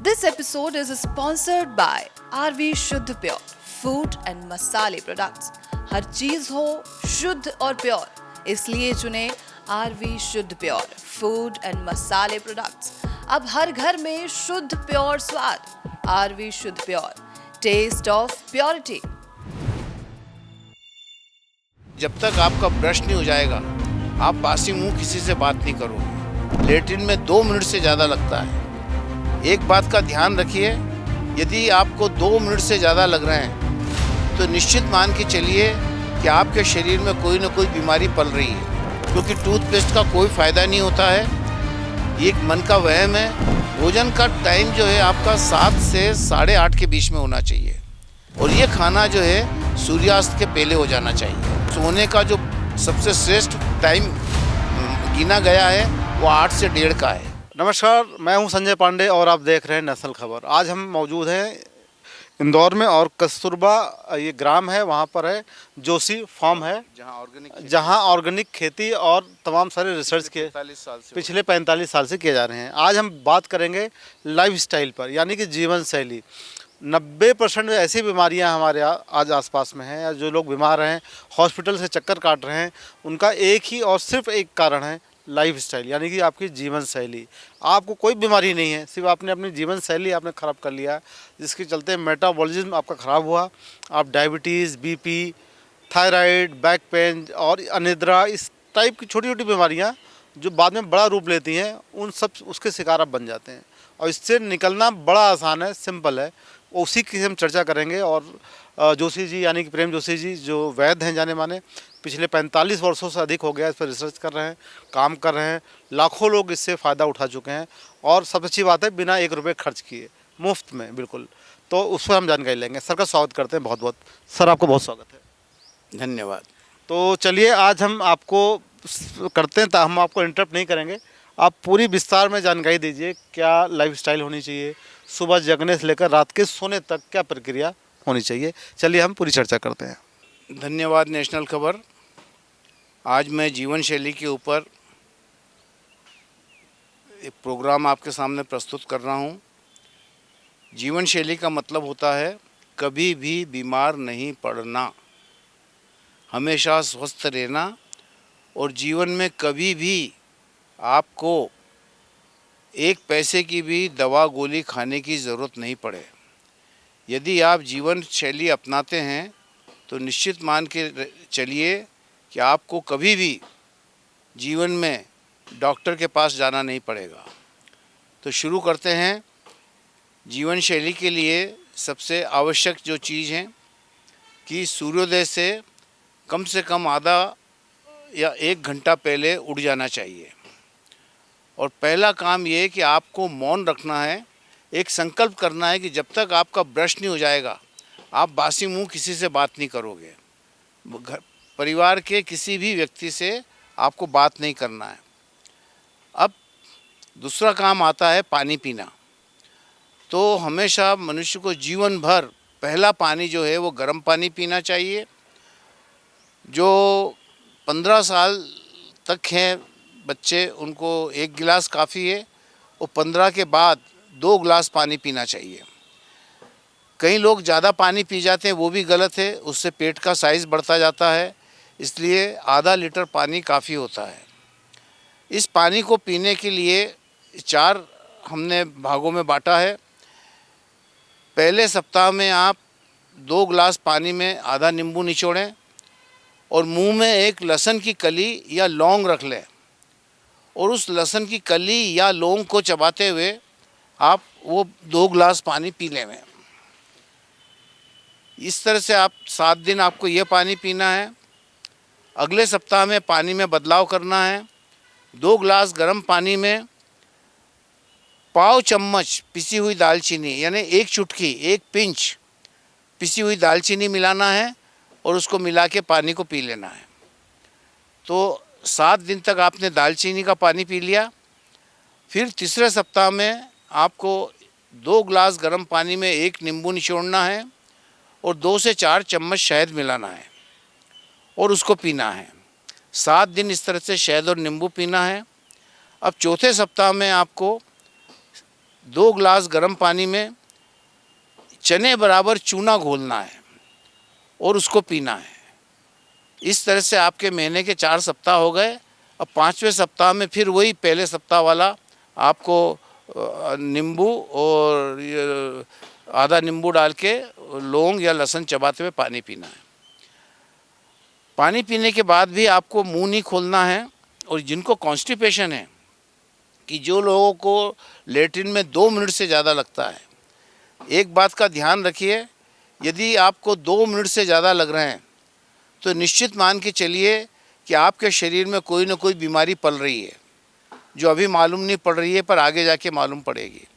This episode is sponsored by RV Shuddh Pure food and मसाले products. हर चीज हो शुद्ध और प्योर, इसलिए चुने आरवी शुद्ध प्योर फूड एंड मसाले प्रोडक्ट्स। अब हर घर में शुद्ध प्योर स्वाद। आरवी शुद्ध प्योर, टेस्ट ऑफ प्योरिटी। जब तक आपका ब्रश नहीं हो जाएगा, आप बासी मुंह किसी से बात नहीं करोगे। लेटरिन में 2 मिनट से ज़्यादा लगता है। एक बात का ध्यान रखिए, यदि आपको 2 मिनट से ज़्यादा लग रहे हैं तो निश्चित मान के चलिए कि आपके शरीर में कोई ना कोई बीमारी पल रही है, क्योंकि टूथपेस्ट का कोई फ़ायदा नहीं होता है। ये एक मन का वहम है। भोजन का टाइम जो है आपका 7 से 8:30 के बीच में होना चाहिए, और ये खाना जो है सूर्यास्त के पहले हो जाना चाहिए। सोने का जो सबसे श्रेष्ठ टाइम गिना गया है वो 8 से 1:30 का है। नमस्कार, मैं हूं संजय पांडे और आप देख रहे हैं नेशनल खबर। आज हम मौजूद हैं इंदौर में, और कस्तूरबा ये ग्राम है, वहां पर है जोशी फार्म है, जहां ऑर्गेनिक खेती और तमाम सारे रिसर्च के पिछले 45 साल से किए जा रहे हैं। आज हम बात करेंगे लाइफस्टाइल पर, यानी कि जीवन शैली। 90% ऐसी बीमारियां हमारे आज आसपास में हैं, या जो लोग बीमार हैं, हॉस्पिटल से चक्कर काट रहे हैं, उनका एक ही और सिर्फ एक कारण है लाइफस्टाइल, यानी कि आपकी जीवन शैली। आपको कोई बीमारी नहीं है, सिर्फ आपने अपनी जीवन शैली आपने ख़राब कर लिया, जिसके चलते मेटाबॉलिज्म आपका ख़राब हुआ। आप diabetes, BP, thyroid, back pain और अनिद्रा, इस टाइप की छोटी छोटी बीमारियां जो बाद में बड़ा रूप लेती हैं, उन सब उसके शिकार आप बन जाते हैं। और इससे निकलना बड़ा आसान है, सिंपल है। उसी की हम चर्चा करेंगे। और जोशी जी, यानी कि प्रेम जोशी जी, जो वैद्य हैं जाने माने, पिछले 45 वर्षों से अधिक हो गया इस पर रिसर्च कर रहे हैं, काम कर रहे हैं। लाखों लोग इससे फ़ायदा उठा चुके हैं, और सबसे अच्छी बात है बिना 1 रुपये खर्च किए, मुफ्त में बिल्कुल। तो उस पर हम जानकारी लेंगे। सर का स्वागत करते हैं बहुत बहुत। सर आपको बहुत स्वागत है। धन्यवाद। तो चलिए, आज हम आपको करते हैं, हम आपको इंटरप्ट नहीं करेंगे। आप पूरी विस्तार में जानकारी दीजिए, क्या लाइफस्टाइल होनी चाहिए, सुबह जगने से लेकर रात के सोने तक क्या प्रक्रिया होनी चाहिए। चलिए हम पूरी चर्चा करते हैं। धन्यवाद नेशनल खबर। आज मैं जीवन शैली के ऊपर एक प्रोग्राम आपके सामने प्रस्तुत कर रहा हूँ। जीवन शैली का मतलब होता है कभी भी बीमार नहीं पड़ना, हमेशा स्वस्थ रहना, और जीवन में कभी भी आपको 1 पैसे की भी दवा गोली खाने की ज़रूरत नहीं पड़े। यदि आप जीवन शैली अपनाते हैं तो निश्चित मान के चलिए कि आपको कभी भी जीवन में डॉक्टर के पास जाना नहीं पड़ेगा। तो शुरू करते हैं। जीवन शैली के लिए सबसे आवश्यक जो चीज़ है कि सूर्योदय से कम आधा या 1 घंटा पहले उठ जाना चाहिए। और पहला काम ये है कि आपको मौन रखना है। एक संकल्प करना है कि जब तक आपका ब्रश नहीं हो जाएगा, आप बासी मुंह किसी से बात नहीं करोगे। घर परिवार के किसी भी व्यक्ति से आपको बात नहीं करना है। अब दूसरा काम आता है पानी पीना। तो हमेशा मनुष्य को जीवन भर पहला पानी जो है वो गर्म पानी पीना चाहिए। जो 15 साल तक हैं बच्चे, उनको 1 गिलास काफ़ी है, और 15 के बाद 2 गिलास पानी पीना चाहिए। कई लोग ज़्यादा पानी पी जाते हैं, वो भी गलत है, उससे पेट का साइज़ बढ़ता जाता है। इसलिए आधा लीटर पानी काफ़ी होता है। इस पानी को पीने के लिए 4 हमने भागों में बांटा है। पहले सप्ताह में आप 2 गिलास पानी में आधा नींबू निचोड़ें, और मुंह में एक लहसुन की कली या लौंग रख लें, और उस लहसुन की कली या लौंग को चबाते हुए आप वो 2 गिलास पानी पी लें। इस तरह से आप 7 दिन आपको ये पानी पीना है। अगले सप्ताह में पानी में बदलाव करना है। 2 गिलास गर्म पानी में पाव चम्मच पिसी हुई दालचीनी, यानी 1 चुटकी, 1 पिंच पिसी हुई दालचीनी मिलाना है, और उसको मिला के पानी को पी लेना है। तो 7 दिन तक आपने दालचीनी का पानी पी लिया। फिर तीसरे सप्ताह में आपको 2 गिलास गर्म पानी में 1 नींबू निचोड़ना है, और 2 से 4 चम्मच शहद मिलाना है, और उसको पीना है। 7 दिन इस तरह से शहद और नींबू पीना है। अब चौथे सप्ताह में आपको 2 गिलास गर्म पानी में चने बराबर चूना घोलना है और उसको पीना है। इस तरह से आपके महीने के 4 सप्ताह हो गए। अब 5वें सप्ताह में फिर वही पहले सप्ताह वाला आपको नींबू और ये आधा नींबू डाल के लौंग या लहसुन चबाते हुए पानी पीना है। पानी पीने के बाद भी आपको मुंह नहीं खोलना है। और जिनको कॉन्स्टिपेशन है, कि जो लोगों को लेट्रिन में 2 मिनट से ज़्यादा लगता है, एक बात का ध्यान रखिए, यदि आपको 2 मिनट से ज़्यादा लग रहे हैं तो निश्चित मान के चलिए कि आपके शरीर में कोई ना कोई बीमारी पल रही है, जो अभी मालूम नहीं पड़ रही है पर आगे जाके मालूम पड़ेगी।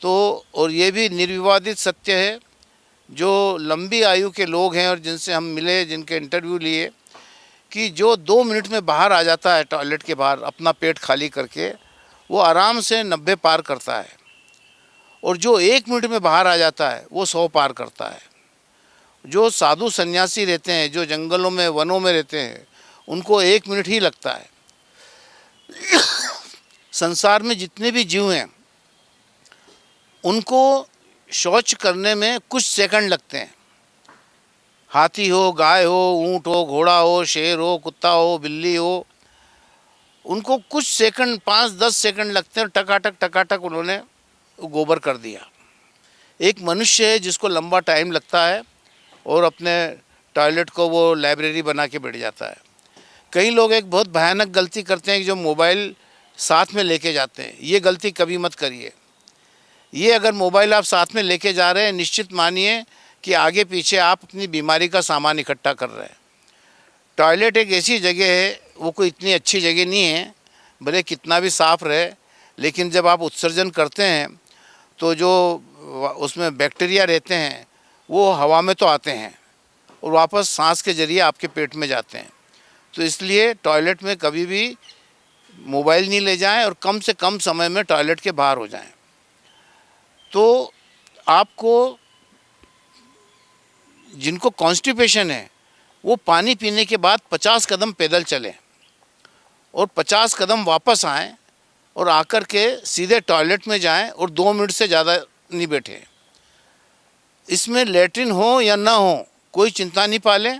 तो और ये भी निर्विवादित सत्य है, जो लंबी आयु के लोग हैं और जिनसे हम मिले, जिनके इंटरव्यू लिए, कि जो 2 मिनट में बाहर आ जाता है टॉयलेट के बाहर अपना पेट खाली करके, वो आराम से 90 पार करता है। और जो 1 मिनट में बाहर आ जाता है वो 100 पार करता है। जो साधु सन्यासी रहते हैं, जो जंगलों में वनों में रहते हैं, उनको 1 मिनट ही लगता है। संसार में जितने भी जीव हैं उनको शौच करने में कुछ सेकंड लगते हैं। हाथी हो, गाय हो, ऊंट हो, घोड़ा हो, शेर हो, कुत्ता हो, बिल्ली हो, उनको कुछ सेकंड 5-10 सेकंड लगते हैं, टकाटक उन्होंने गोबर कर दिया। एक मनुष्य है जिसको लंबा टाइम लगता है और अपने टॉयलेट को वो लाइब्रेरी बना के बैठ जाता है। कई लोग एक बहुत भयानक गलती करते हैं कि जो मोबाइल साथ में लेके जाते हैं। ये गलती कभी मत करिए। ये अगर मोबाइल आप साथ में लेके जा रहे हैं, निश्चित मानिए कि आगे पीछे आप अपनी बीमारी का सामान इकट्ठा कर रहे हैं। टॉयलेट एक ऐसी जगह है, वो कोई इतनी अच्छी जगह नहीं है, भले कितना भी साफ रहे, लेकिन जब आप उत्सर्जन करते हैं तो जो उसमें बैक्टीरिया रहते हैं वो हवा में तो आते हैं और वापस सांस के जरिए आपके पेट में जाते हैं। तो इसलिए टॉयलेट में कभी भी मोबाइल नहीं ले जाएं और कम से कम समय में टॉयलेट के बाहर हो जाएं। तो आपको, जिनको कॉन्स्टिपेशन है, वो पानी पीने के बाद 50 कदम पैदल चलें और 50 कदम वापस आएं और आकर के सीधे टॉयलेट में जाएं और 2 मिनट से ज़्यादा नहीं बैठें। इसमें लेट्रिन हो या ना हो कोई चिंता नहीं पालें।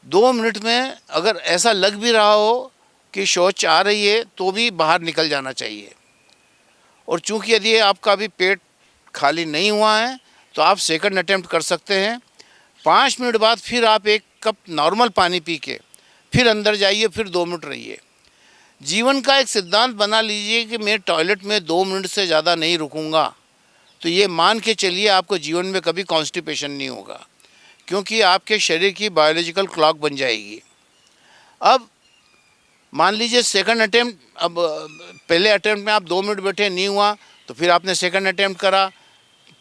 2 मिनट में अगर ऐसा लग भी रहा हो कि शौच आ रही है तो भी बाहर निकल जाना चाहिए। और चूंकि यदि आपका अभी पेट खाली नहीं हुआ है तो आप सेकंड अटेम्प्ट कर सकते हैं। 5 मिनट बाद फिर आप 1 कप नॉर्मल पानी पी के फिर अंदर जाइए, फिर 2 मिनट रहिए। जीवन का एक सिद्धांत बना लीजिए कि मैं टॉयलेट में 2 मिनट से ज़्यादा नहीं रुकूंगा, तो ये मान के चलिए आपको जीवन में कभी कॉन्स्टिपेशन नहीं होगा, क्योंकि आपके शरीर की बायोलॉजिकल क्लॉक बन जाएगी। अब मान लीजिए सेकंड अटेम्प्ट, अब पहले अटेम्प्ट में आप 2 मिनट बैठे, नहीं हुआ तो फिर आपने सेकंड अटेम्प्ट करा,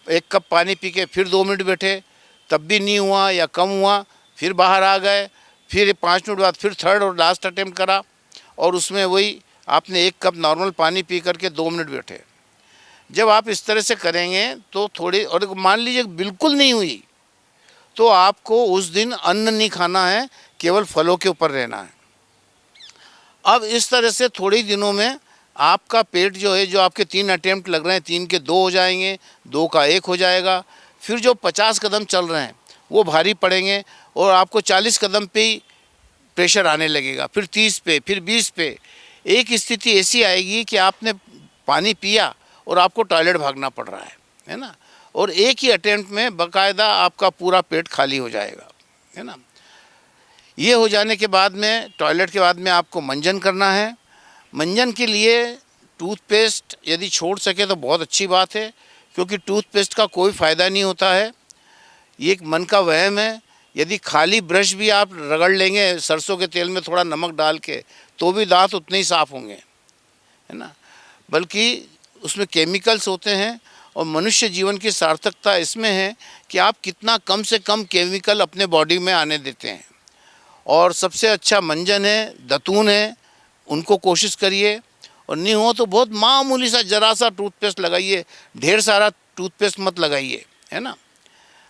1 कप पानी पी के फिर 2 मिनट बैठे, तब भी नहीं हुआ या कम हुआ, फिर बाहर आ गए, फिर 5 मिनट बाद फिर थर्ड और लास्ट अटेम्प्ट करा और उसमें वही आपने 1 कप नॉर्मल पानी पी करके 2 मिनट बैठे। जब आप इस तरह से करेंगे तो थोड़ी, और मान लीजिए बिल्कुल नहीं हुई तो आपको उस दिन अन्न नहीं खाना है, केवल फलों के ऊपर रहना है। अब इस तरह से थोड़े दिनों में आपका पेट जो है, जो आपके 3 अटेम्प्ट लग रहे हैं, 3 के 2 हो जाएंगे, 2 का 1 हो जाएगा। फिर जो 50 कदम चल रहे हैं वो भारी पड़ेंगे और आपको 40 कदम पे ही प्रेशर आने लगेगा, फिर 30 पे, फिर 20 पे। एक स्थिति ऐसी आएगी कि आपने पानी पिया और आपको टॉयलेट भागना पड़ रहा है ना, और एक ही अटेम्प्ट में बाकायदा आपका पूरा पेट खाली हो जाएगा, है ना। ये हो जाने के बाद में, टॉयलेट के बाद में आपको मंजन करना है। मंजन के लिए टूथपेस्ट यदि छोड़ सके तो बहुत अच्छी बात है, क्योंकि टूथपेस्ट का कोई फ़ायदा नहीं होता है, ये एक मन का वहम है। यदि खाली ब्रश भी आप रगड़ लेंगे सरसों के तेल में थोड़ा नमक डाल के, तो भी दांत उतने ही साफ़ होंगे, है ना। बल्कि उसमें केमिकल्स होते हैं और मनुष्य जीवन की सार्थकता इसमें है कि आप कितना कम से कम केमिकल अपने बॉडी में आने देते हैं। और सबसे अच्छा मंजन है, दतून है, उनको कोशिश करिए। और नहीं हो तो बहुत मामूली सा जरा सा टूथपेस्ट लगाइए, ढेर सारा टूथपेस्ट मत लगाइए, है ना।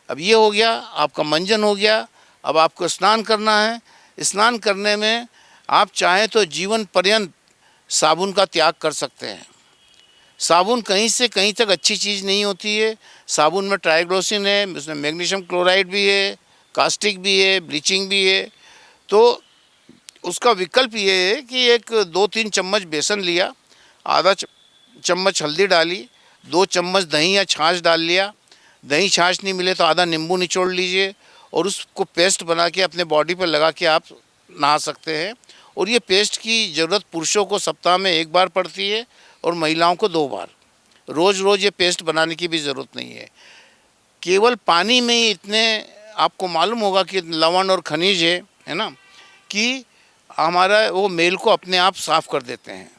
अब ये हो गया, आपका मंजन हो गया। अब आपको स्नान करना है। स्नान करने में आप चाहें तो जीवन पर्यंत साबुन का त्याग कर सकते हैं। साबुन कहीं से कहीं तक अच्छी चीज़ नहीं होती है। साबुन में ट्राइग्लोसिन है, उसमें मैग्नीशियम क्लोराइड भी है, कास्टिक भी है, ब्लीचिंग भी है। तो उसका विकल्प ये है कि एक 2-3 चम्मच बेसन लिया, आधा चम्मच हल्दी डाली, 2 चम्मच दही या छाछ डाल लिया। दही छाछ नहीं मिले तो आधा नींबू निचोड़ लीजिए और उसको पेस्ट बना के अपने बॉडी पर लगा के आप नहा सकते हैं। और ये पेस्ट की ज़रूरत पुरुषों को सप्ताह में 1 बार पड़ती है और महिलाओं को 2 बार। रोज़ रोज़ ये पेस्ट बनाने की भी ज़रूरत नहीं है। केवल पानी में ही इतने आपको मालूम होगा कि लवण और खनिज है ना, कि हमारा वो मेल को अपने आप साफ़ कर देते हैं।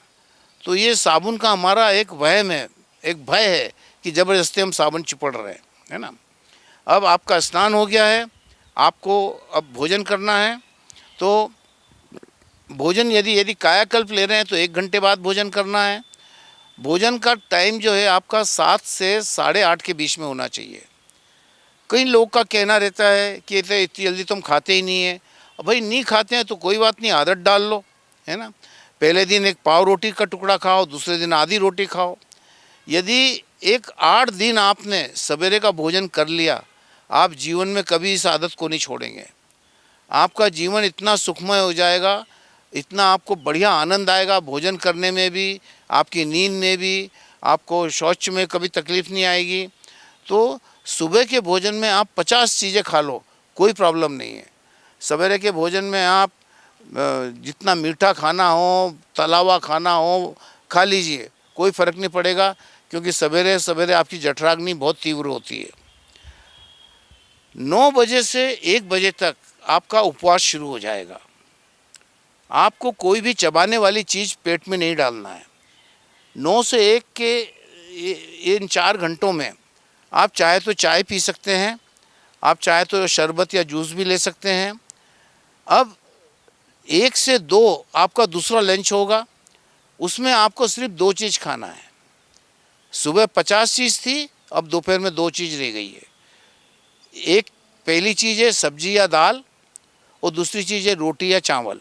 तो ये साबुन का हमारा एक वहम है, एक भय है कि ज़बरदस्ती हम साबुन चिपड़ रहे हैं, है ना। अब आपका स्नान हो गया है, आपको अब भोजन करना है। तो भोजन यदि कायाकल्प ले रहे हैं तो 1 घंटे बाद भोजन करना है। भोजन का टाइम जो है आपका 7 से 8:30 के बीच में होना चाहिए। कई लोग का कहना रहता है कि इतनी जल्दी तुम खाते ही नहीं है। अब भाई नहीं खाते हैं तो कोई बात नहीं, आदत डाल लो, है ना। पहले दिन एक पाव रोटी का टुकड़ा खाओ, दूसरे दिन आधी रोटी खाओ। यदि एक 8 दिन आपने सवेरे का भोजन कर लिया, आप जीवन में कभी इस आदत को नहीं छोड़ेंगे। आपका जीवन इतना सुखमय हो जाएगा, इतना आपको बढ़िया आनंद आएगा भोजन करने में भी, आपकी नींद में भी, आपको शौच में कभी तकलीफ़ नहीं आएगी। तो सुबह के भोजन में आप 50 चीज़ें खा लो, कोई प्रॉब्लम नहीं है। सवेरे के भोजन में आप जितना मीठा खाना हो, तला हुआ खाना हो, खा लीजिए, कोई फ़र्क नहीं पड़ेगा, क्योंकि सवेरे सवेरे आपकी जठराग्नि बहुत तीव्र होती है। 9 बजे से 1 बजे तक आपका उपवास शुरू हो जाएगा। आपको कोई भी चबाने वाली चीज़ पेट में नहीं डालना है। 9 से 1 के इन 4 घंटों में आप चाहे तो चाय पी सकते हैं, आप चाहे तो शरबत या जूस भी ले सकते हैं। अब 1 से 2 आपका दूसरा लंच होगा, उसमें आपको सिर्फ 2 चीज़ खाना है। सुबह 50 चीज़ थी, अब दोपहर में 2 चीज़ रह गई है। एक पहली चीज़ है सब्जी या दाल और दूसरी चीज़ है रोटी या चावल।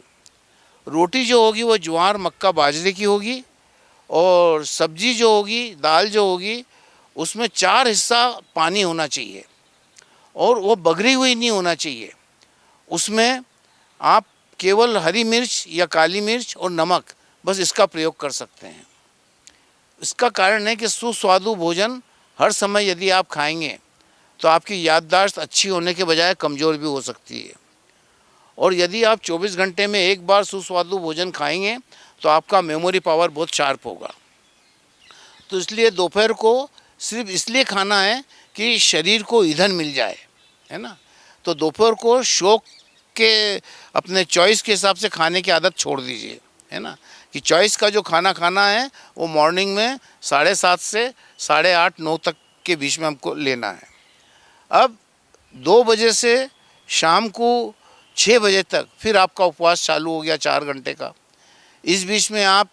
रोटी जो होगी वो ज्वार, मक्का, बाजरे की होगी और सब्जी जो होगी, दाल जो होगी, उसमें 4 हिस्सा पानी होना चाहिए और वो बगरी हुई नहीं होना चाहिए। उसमें आप केवल हरी मिर्च या काली मिर्च और नमक, बस इसका प्रयोग कर सकते हैं। इसका कारण है कि सुस्वादु भोजन हर समय यदि आप खाएंगे तो आपकी याददाश्त अच्छी होने के बजाय कमज़ोर भी हो सकती है। और यदि आप 24 घंटे में 1 बार सुस्वादु भोजन खाएंगे तो आपका मेमोरी पावर बहुत शार्प होगा। तो इसलिए दोपहर को सिर्फ इसलिए खाना है कि शरीर को ईंधन मिल जाए, है ना। तो दोपहर को शौक के अपने चॉइस के हिसाब से खाने की आदत छोड़ दीजिए, है ना, कि चॉइस का जो खाना खाना है वो मॉर्निंग में 7:30 से 8:30-9 तक के बीच में हमको लेना है। अब 2 बजे से शाम को 6 बजे तक फिर आपका उपवास चालू हो गया 4 घंटे का। इस बीच में आप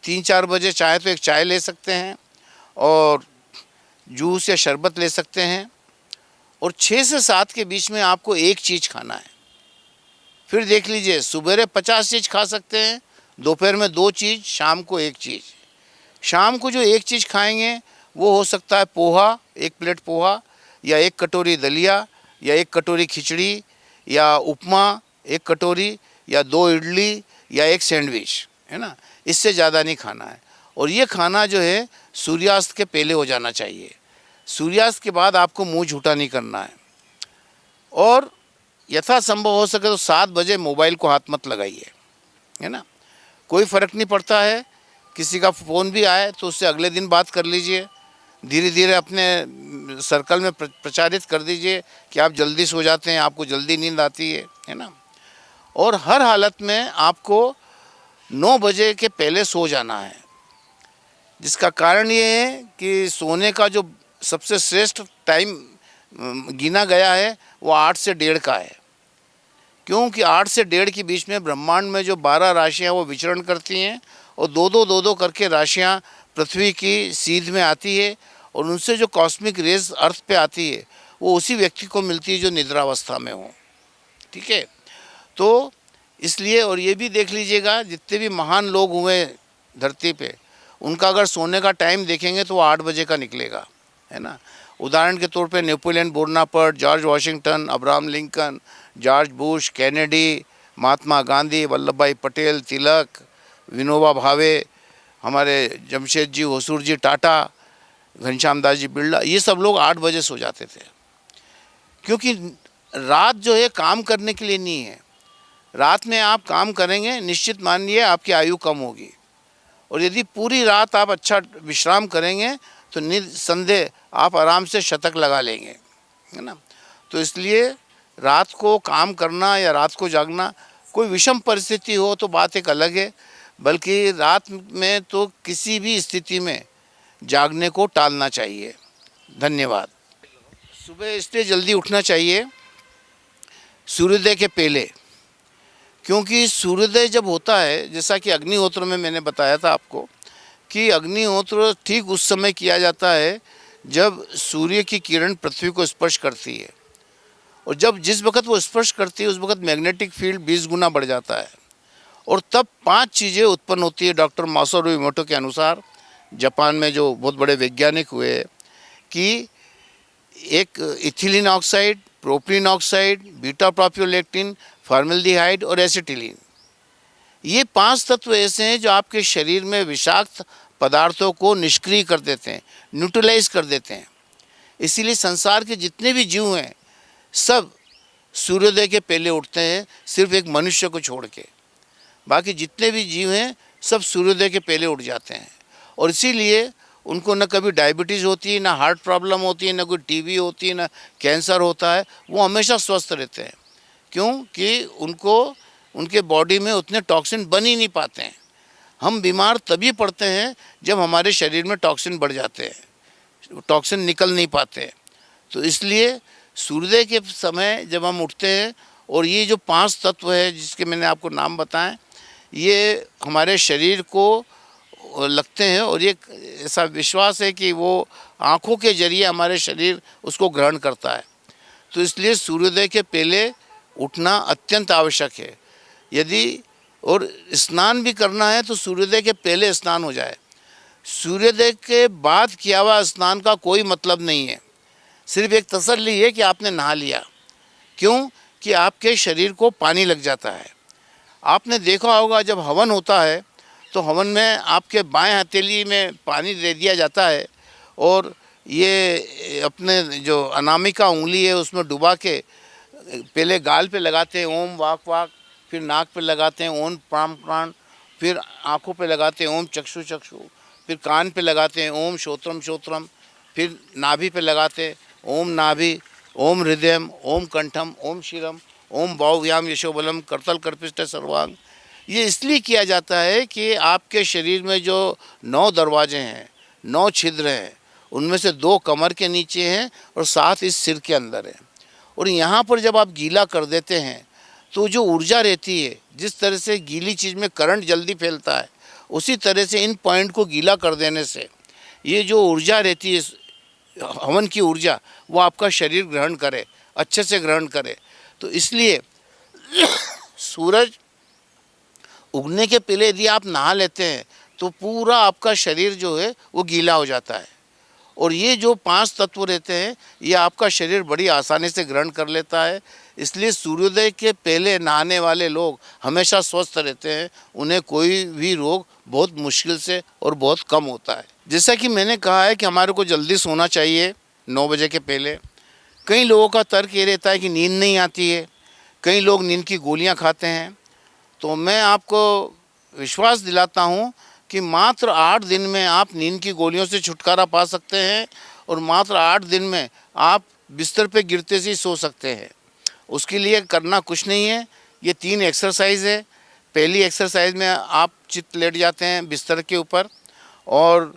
3-4 बजे चाहे तो एक चाय ले सकते हैं और जूस या शरबत ले सकते हैं और 6 से 7 के बीच में आपको एक चीज़ खाना है। फिर देख लीजिए, सुबह 50 चीज़ खा सकते हैं, दोपहर में 2 चीज़, शाम को 1 चीज़। शाम को जो 1 चीज़ खाएंगे वो हो सकता है पोहा, 1 प्लेट पोहा या 1 कटोरी दलिया या 1 कटोरी खिचड़ी या उपमा 1 कटोरी या 2 इडली या 1 सैंडविच, है ना। इससे ज़्यादा नहीं खाना है और ये खाना जो है सूर्यास्त के पहले हो जाना चाहिए। सूर्यास्त के बाद आपको मुंह झूठा नहीं करना है और यथासंभव हो सके तो 7 बजे मोबाइल को हाथ मत लगाइए, है ना। कोई फ़र्क नहीं पड़ता है, किसी का फ़ोन भी आए तो उससे अगले दिन बात कर लीजिए। धीरे धीरे अपने सर्कल में प्रचारित कर दीजिए कि आप जल्दी सो जाते हैं, आपको जल्दी नींद आती है ना। और हर हालत में आपको 9 बजे के पहले सो जाना है, जिसका कारण ये है कि सोने का जो सबसे श्रेष्ठ टाइम गिना गया है वो 8 से 1:30 का है। क्योंकि 8 से 1:30 के बीच में ब्रह्मांड में जो 12 राशियाँ वो विचरण करती हैं और 2-2 करके राशियाँ पृथ्वी की सीध में आती है और उनसे जो कॉस्मिक रेज अर्थ पे आती है वो उसी व्यक्ति को मिलती है जो निद्रावस्था में हो, ठीक है। तो इसलिए और ये भी देख लीजिएगा, जितने भी महान लोग हुए धरती पे उनका अगर सोने का टाइम देखेंगे तो वो 8 बजे का निकलेगा, है ना। उदाहरण के तौर पे Napoleon Bonaparte, George Washington, Abraham Lincoln, George Bush, Kennedy, Mahatma Gandhi, Vallabh Bhai Patel, तिलक, विनोबा भावे, हमारे जमशेद जी, होसूर जी टाटा, घनश्याम दास जी बिरला, ये सब लोग 8 बजे सो जाते थे। क्योंकि रात जो है काम करने के लिए नहीं है। रात में आप काम करेंगे, निश्चित मानिए आपकी आयु कम होगी। और यदि पूरी रात आप अच्छा विश्राम करेंगे तो निसंदेह आप आराम से शतक लगा लेंगे, है ना। तो इसलिए रात को काम करना या रात को जागना, कोई विषम परिस्थिति हो तो बात एक अलग है, बल्कि रात में तो किसी भी स्थिति में जागने को टालना चाहिए। धन्यवाद। सुबह इसलिए जल्दी उठना चाहिए सूर्योदय के पहले, क्योंकि सूर्योदय जब होता है, जैसा कि अग्निहोत्र में मैंने बताया था आपको कि अग्निहोत्र ठीक उस समय किया जाता है जब सूर्य की किरण पृथ्वी को स्पर्श करती है, और जब जिस वक्त वो स्पर्श करती है उस वक्त मैग्नेटिक फील्ड 20 गुना बढ़ जाता है, और तब 5 चीज़ें उत्पन्न होती है। डॉक्टर मासारू इमोटो के अनुसार, जापान में जो बहुत बड़े वैज्ञानिक हुए, कि एक ethylene oxide, propylene oxide, beta propiolactone, formaldehyde और एसिटिलीन, ये 5 तत्व ऐसे हैं जो आपके शरीर में विषाक्त पदार्थों को निष्क्रिय कर देते हैं, न्यूट्रलाइज कर देते हैं। इसीलिए संसार के जितने भी जीव हैं सब सूर्योदय के पहले उठते हैं, सिर्फ एक मनुष्य को छोड़ के। बाकी जितने भी जीव हैं सब सूर्योदय के पहले उठ जाते हैं, और इसीलिए उनको न कभी डायबिटीज़ होती है, ना हार्ट प्रॉब्लम होती है, ना कोई टीबी होती है, ना कैंसर होता है। वो हमेशा स्वस्थ रहते हैं। क्योंकि उनको उनके बॉडी में उतने टॉक्सिन बन ही नहीं पाते हैं। हम बीमार तभी पड़ते हैं जब हमारे शरीर में टॉक्सिन बढ़ जाते हैं, टॉक्सिन निकल नहीं पाते। तो इसलिए सूर्योदय के समय जब हम उठते हैं, और ये जो 5 तत्व है जिसके मैंने आपको नाम बताएं, ये हमारे शरीर को लगते हैं, और ये ऐसा विश्वास है कि वो आँखों के जरिए हमारे शरीर उसको ग्रहण करता है। तो इसलिए सूर्योदय के पहले उठना अत्यंत आवश्यक है। यदि और स्नान भी करना है तो सूर्योदय के पहले स्नान हो जाए। सूर्योदय के बाद किया हुआ स्नान का कोई मतलब नहीं है, सिर्फ एक तसल्ली है कि आपने नहा लिया। क्यों कि आपके शरीर को पानी लग जाता है। आपने देखा होगा जब हवन होता है तो हवन में आपके बाएं हथेली में पानी दे दिया जाता है, और ये अपने जो अनामिका उंगली है उसमें डुबा के पहले गाल पे लगाते हैं ओम वाक वाक, फिर नाक पे लगाते हैं ओम प्राण प्राण, फिर आँखों पे लगाते हैं ओम चक्षु चक्षु, फिर कान पे लगाते हैं ओम श्रोत्रम श्रोत्रम, फिर नाभि पे लगाते हैं ओम नाभि, ओम हृदयम, ओम कंठम, ओम शिरम, ओम बाहुव्याम यशोबलम करतल कर्पिष्ट सर्वांग। ये इसलिए किया जाता है कि आपके शरीर में जो 9 दरवाजे हैं, 9 छिद्र हैं, उनमें से 2 कमर के नीचे हैं और 7 इस सिर के अंदर हैं। और यहाँ पर जब आप गीला कर देते हैं तो जो ऊर्जा रहती है, जिस तरह से गीली चीज़ में करंट जल्दी फैलता है, उसी तरह से इन पॉइंट को गीला कर देने से ये जो ऊर्जा रहती है हवन की ऊर्जा, वो आपका शरीर ग्रहण करे, अच्छे से ग्रहण करे। तो इसलिए सूरज उगने के पहले यदि आप नहा लेते हैं तो पूरा आपका शरीर जो है वो गीला हो जाता है, और ये जो 5 तत्व रहते हैं ये आपका शरीर बड़ी आसानी से ग्रहण कर लेता है। इसलिए सूर्योदय के पहले नहाने वाले लोग हमेशा स्वस्थ रहते हैं, उन्हें कोई भी रोग बहुत मुश्किल से और बहुत कम होता है। जैसा कि मैंने कहा है कि हमारे को जल्दी सोना चाहिए 9 बजे के पहले। कई लोगों का तर्क ये रहता है कि नींद नहीं आती है, कई लोग नींद की गोलियां खाते हैं। तो मैं आपको विश्वास दिलाता हूं कि मात्र 8 दिन में आप नींद की गोलियों से छुटकारा पा सकते हैं, और मात्र 8 दिन में आप बिस्तर पे गिरते से ही सो सकते हैं। उसके लिए करना कुछ नहीं है, ये 3 एक्सरसाइज है। पहली एक्सरसाइज में आप चित लेट जाते हैं बिस्तर के ऊपर, और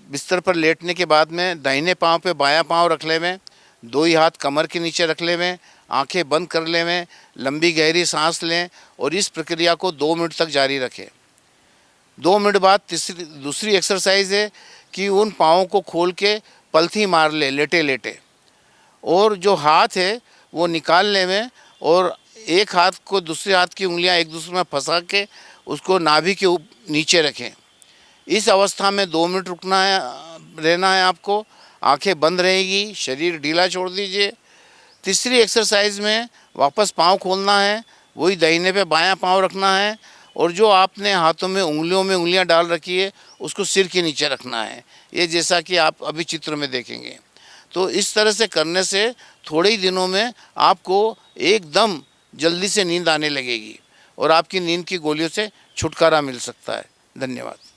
बिस्तर पर लेटने के बाद में दाहिने पाँव पे बायां पाँव रख लेवें, 2 ही हाथ कमर के नीचे रख लेवें, आंखें बंद कर लेवें, लंबी गहरी सांस लें, और इस प्रक्रिया को 2 मिनट तक जारी रखें। 2 मिनट बाद दूसरी एक्सरसाइज है कि उन पाँवों को खोल के पलथी मार ले लेटे लेटे, और जो हाथ है वो निकाल लेवें, और एक हाथ को दूसरे हाथ की उंगलियां एक दूसरे में फंसा के उसको नाभि के नीचे रखें। इस अवस्था में 2 मिनट रुकना है, रहना है आपको। आंखें बंद रहेगी, शरीर ढीला छोड़ दीजिए। तीसरी एक्सरसाइज में वापस पाँव खोलना है, वही दाहिने पे बायां पाँव रखना है, और जो आपने हाथों में उंगलियां डाल रखी है उसको सिर के नीचे रखना है, ये जैसा कि आप अभी चित्र में देखेंगे। तो इस तरह से करने से थोड़े ही दिनों में आपको एकदम जल्दी से नींद आने लगेगी और आपकी नींद की गोलियों से छुटकारा मिल सकता है। धन्यवाद।